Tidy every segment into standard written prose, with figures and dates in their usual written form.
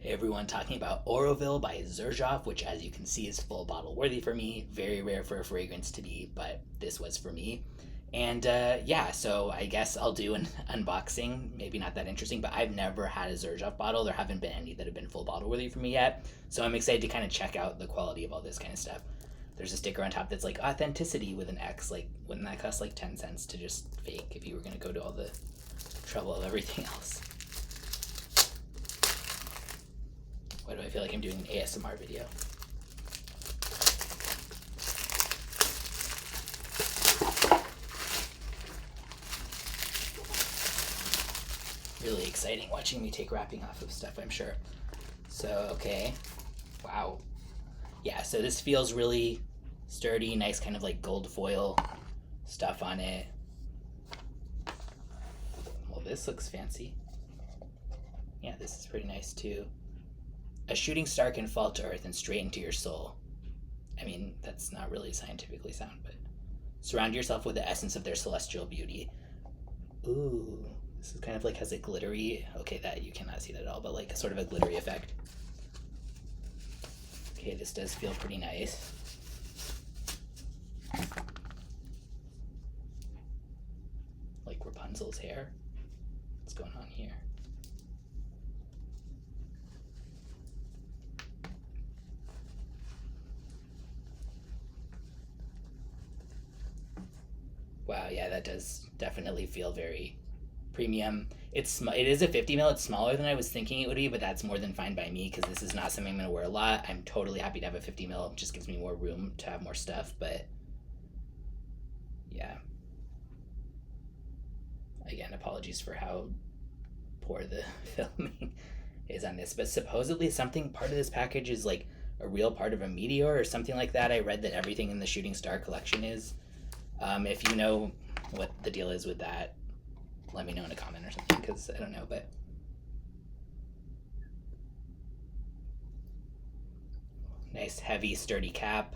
Hey everyone, talking about Oroville by Xerjoff, which as you can see is full bottle worthy for me. Very rare for a fragrance to be, but this was for me. And yeah, so I guess I'll do an unboxing. Maybe not that interesting, but I've never had a Xerjoff bottle. There haven't been any that have been full bottle worthy for me yet. So I'm excited to kind of check out the quality of all this kind of stuff. There's a sticker on top that's like authenticity with an X. Like, wouldn't that cost like 10 cents to just fake if you were going to go to all the trouble of everything else? Why do I feel like I'm doing an ASMR video? Really exciting watching me take wrapping off of stuff, I'm sure. So, okay. Wow. Yeah, so this feels really sturdy, nice kind of like gold foil stuff on it. Well, this looks fancy. Yeah, this is pretty nice too. A shooting star can fall to earth and straight into your soul. I mean, that's not really scientifically sound, but surround yourself with the essence of their celestial beauty. Ooh, this is kind of like has a glittery, okay, that you cannot see that at all, but like a sort of a glittery effect. Okay, this does feel pretty nice. Like Rapunzel's hair. What's going on here? Wow, yeah, that does definitely feel very premium. It is a 50 ml. It's smaller than I was thinking it would be, but that's more than fine by me because this is not something I'm going to wear a lot. I'm totally happy to have a 50 ml. It just gives me more room to have more stuff, but yeah. Again, apologies for how poor the filming is on this, but supposedly part of this package is like a real part of a meteor or something like that. I read that everything in the Shooting Star collection is. If you know what the deal is with that, let me know in a comment or something, because I don't know, but nice heavy sturdy cap.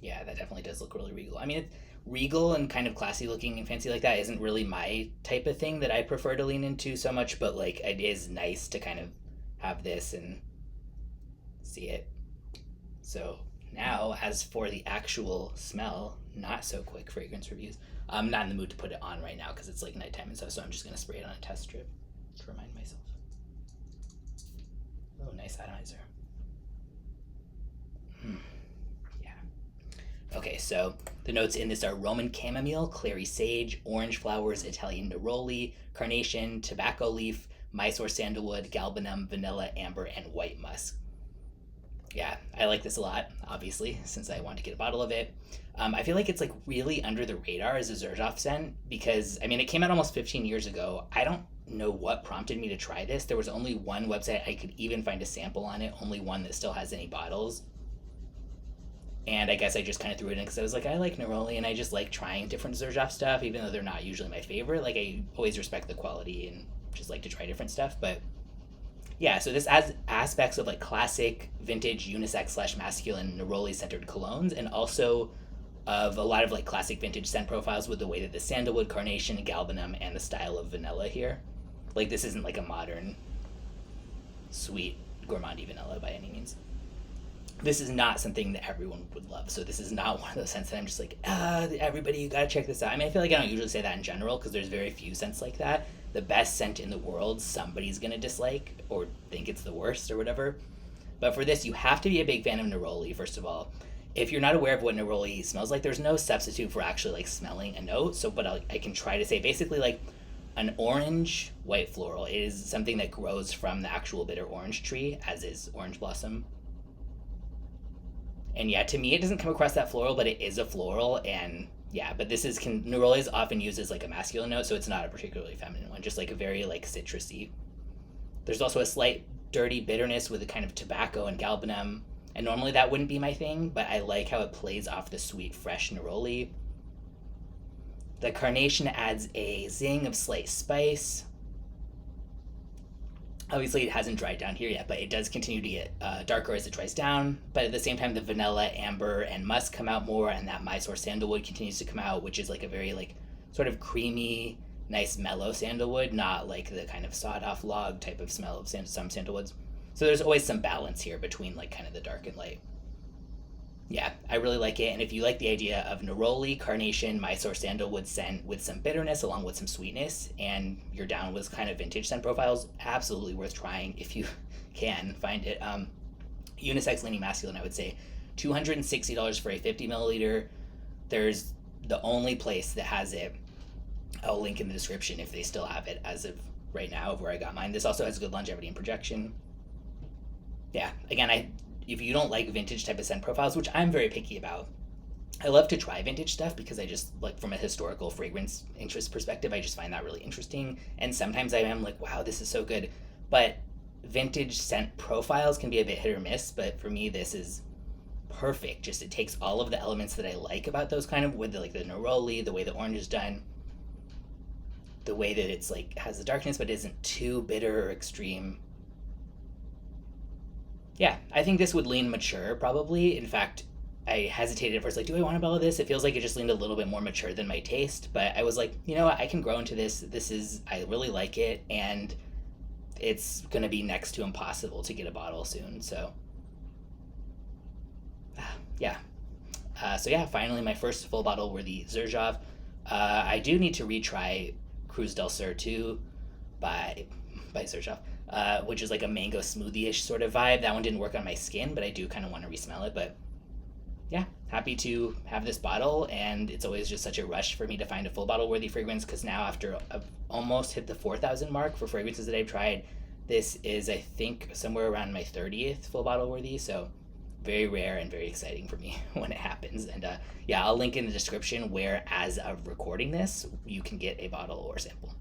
Yeah, that definitely does look really regal. I mean, it's regal and kind of classy looking and fancy like that isn't really my type of thing that I prefer to lean into so much, but like it is nice to kind of have this and see it. So now, as for the actual smell, not so quick fragrance reviews. I'm not in the mood to put it on right now because it's like nighttime and stuff, so I'm just going to spray it on a test strip to remind myself. Oh, nice atomizer. Yeah. Okay, so the notes in this are Roman chamomile, Clary Sage, orange flowers, Italian neroli, carnation, tobacco leaf, Mysore sandalwood, galbanum, vanilla, amber, and white musk. Yeah, I like this a lot, obviously, since I wanted to get a bottle of it. I feel like it's like really under the radar as a Xerjoff scent because, I mean, it came out almost 15 years ago. I don't know what prompted me to try this. There was only one website I could even find a sample on it, only one that still has any bottles. And I guess I just kind of threw it in because I was like, I like Neroli and I just like trying different Xerjoff stuff, even though they're not usually my favorite. Like, I always respect the quality and just like to try different stuff, but yeah, so this has aspects of like classic vintage unisex / masculine neroli centered colognes and also of a lot of like classic vintage scent profiles with the way that the sandalwood, carnation, galbanum, and the style of vanilla here. Like this isn't like a modern sweet gourmandy vanilla by any means. This is not something that everyone would love. So this is not one of those scents that I'm just like, everybody, you gotta check this out. I mean, I feel like I don't usually say that in general because there's very few scents like that. The best scent in the world, somebody's gonna dislike or think it's the worst or whatever. But for this, you have to be a big fan of neroli, first of all. If you're not aware of what neroli smells like, there's no substitute for actually like smelling a note. So, but I can try to say basically like an orange white floral. It is something that grows from the actual bitter orange tree, as is orange blossom. And yeah, to me, it doesn't come across that floral, but it is a floral. And yeah, but this is neroli is often used as like a masculine note, so it's not a particularly feminine one. Just like a very like citrusy. There's also a slight dirty bitterness with a kind of tobacco and galbanum. And normally that wouldn't be my thing, but I like how it plays off the sweet, fresh neroli. The carnation adds a zing of slight spice. Obviously, it hasn't dried down here yet, but it does continue to get darker as it dries down. But at the same time, the vanilla, amber, and musk come out more, and that Mysore sandalwood continues to come out, which is like a very like sort of creamy, nice mellow sandalwood, not like the kind of sawed off log type of smell of some sandalwoods. So there's always some balance here between like kind of the dark and light. Yeah, I really like it. And if you like the idea of neroli, carnation, Mysore sandalwood scent with some bitterness along with some sweetness, and you're down with kind of vintage scent profiles, absolutely worth trying if you can find it. Unisex leaning masculine, I would say. $260 for a 50 milliliter. There's the only place that has it. I'll link in the description if they still have it as of right now of where I got mine. This also has good longevity and projection. Yeah, again, if you don't like vintage type of scent profiles, which I'm very picky about, I love to try vintage stuff because I just like from a historical fragrance interest perspective, I just find that really interesting. And sometimes I am like, wow, this is so good. But vintage scent profiles can be a bit hit or miss, but for me this is perfect. Just it takes all of the elements that I like about those kind of with the, like the neroli, the way the orange is done, the way that it's like has the darkness but isn't too bitter or extreme. Yeah, I think this would lean mature probably. In fact, I hesitated at first, like, do I want to bellow this? It feels like it just leaned a little bit more mature than my taste, but I was like, you know what, I can grow into this. I really like it, and it's gonna be next to impossible to get a bottle soon. So, yeah. So yeah, finally my first full bottle were the Xerjoff. I do need to retry Cruz del Sur too, by Xerjoff, which is like a mango smoothie-ish sort of vibe. That one didn't work on my skin, but I do kind of want to resmell it. But yeah, happy to have this bottle, and it's always just such a rush for me to find a full bottle worthy fragrance because now after I've almost hit the 4,000 mark for fragrances that I've tried, this is I think somewhere around my 30th full bottle worthy. So very rare and very exciting for me when it happens. And yeah, I'll link in the description where as of recording this you can get a bottle or sample.